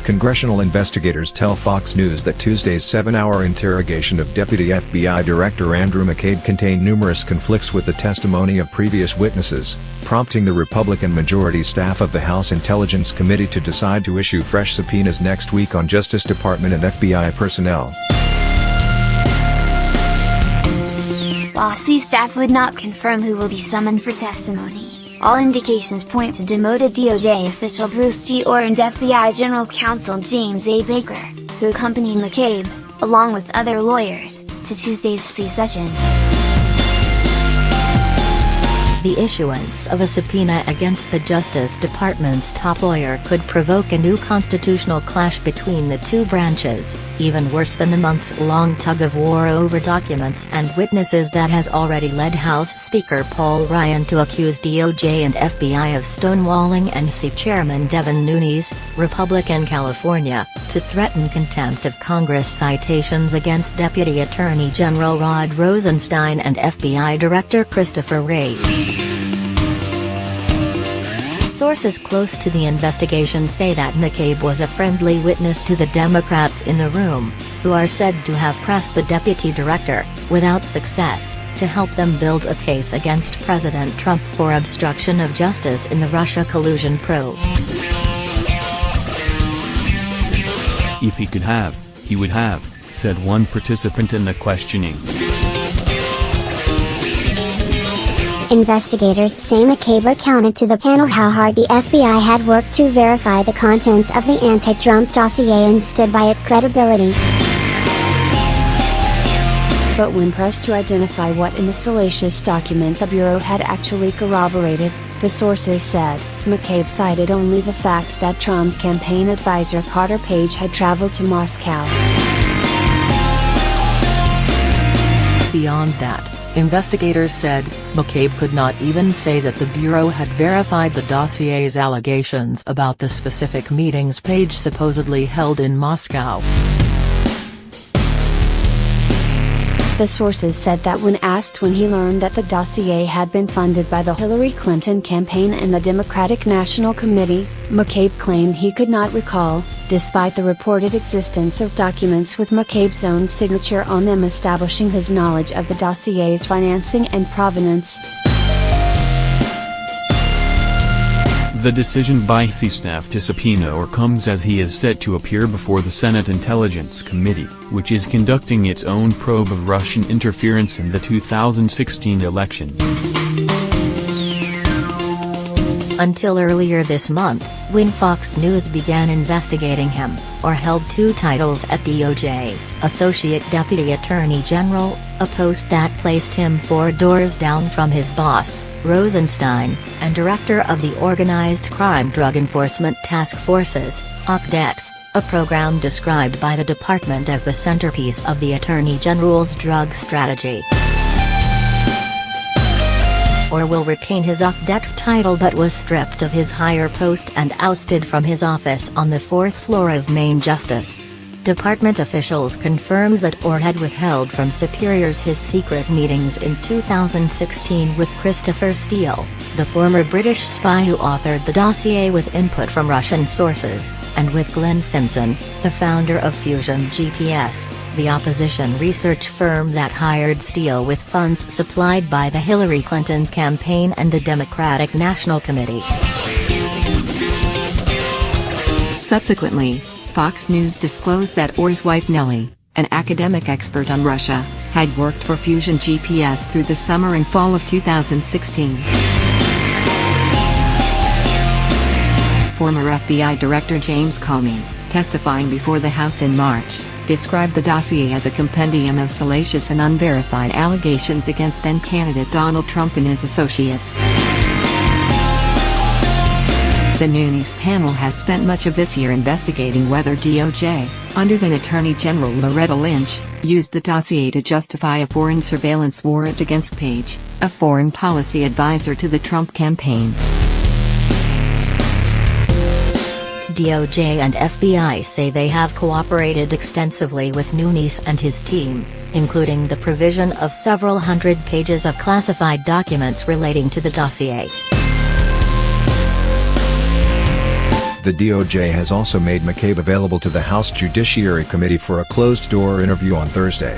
Congressional investigators tell Fox News that Tuesday's 7-hour interrogation of Deputy FBI Director Andrew McCabe contained numerous conflicts with the testimony of previous witnesses, prompting the Republican majority staff of the House Intelligence Committee to decide to issue fresh subpoenas next week on Justice Department and FBI personnel. Bossy staff would not confirm who will be summoned for testimony. All indications point to demoted DOJ official Bruce G. Orr and FBI General Counsel James A. Baker, who accompanied McCabe, along with other lawyers, to Tuesday's session. The issuance of a subpoena against the Justice Department's top lawyer could provoke a new constitutional clash between the two branches, even worse than the months-long tug-of-war over documents and witnesses that has already led House Speaker Paul Ryan to accuse DOJ and FBI of stonewalling NC Chairman Devin Nunes, Republican California, to threaten contempt of Congress citations against Deputy Attorney General Rod Rosenstein and FBI Director Christopher Wray. Sources close to the investigation say that McCabe was a friendly witness to the Democrats in the room, who are said to have pressed the deputy director, without success, to help them build a case against President Trump for obstruction of justice in the Russia collusion probe. If he could have, he would have, said one participant in the questioning. Investigators say McCabe recounted to the panel how hard the FBI had worked to verify the contents of the anti-Trump dossier and stood by its credibility. But when pressed to identify what in the salacious document the Bureau had actually corroborated, the sources said, McCabe cited only the fact that Trump campaign advisor Carter Page had traveled to Moscow. Beyond that, investigators said, McCabe could not even say that the Bureau had verified the dossier's allegations about the specific meetings Page supposedly held in Moscow. The sources said that when asked when he learned that the dossier had been funded by the Hillary Clinton campaign and the Democratic National Committee, McCabe claimed he could not recall, despite the reported existence of documents with McCabe's own signature on them establishing his knowledge of the dossier's financing and provenance. The decision by C staff to subpoena Orr comes as he is set to appear before the Senate Intelligence Committee, which is conducting its own probe of Russian interference in the 2016 election. Until earlier this month, when Fox News began investigating him, Orr held two titles at DOJ, Associate Deputy Attorney General, a post that placed him 4 doors down from his boss, Rosenstein, and Director of the Organized Crime Drug Enforcement Task Forces, OCDETF, a program described by the department as the centerpiece of the Attorney General's drug strategy. Orr will retain his OCDETF title but was stripped of his higher post and ousted from his office on the 4th floor of Main Justice. Department officials confirmed that Orr had withheld from superiors his secret meetings in 2016 with Christopher Steele, the former British spy who authored the dossier with input from Russian sources, and with Glenn Simpson, the founder of Fusion GPS, the opposition research firm that hired Steele with funds supplied by the Hillary Clinton campaign and the Democratic National Committee. Subsequently, Fox News disclosed that Orr's wife Nellie, an academic expert on Russia, had worked for Fusion GPS through the summer and fall of 2016. Former FBI Director James Comey, testifying before the House in March, described the dossier as a compendium of salacious and unverified allegations against then-candidate Donald Trump and his associates. The Nunes panel has spent much of this year investigating whether DOJ, under then Attorney General Loretta Lynch, used the dossier to justify a foreign surveillance warrant against Page, a foreign policy advisor to the Trump campaign. DOJ and FBI say they have cooperated extensively with Nunes and his team, including the provision of several hundred pages of classified documents relating to the dossier. The DOJ has also made McCabe available to the House Judiciary Committee for a closed-door interview on Thursday.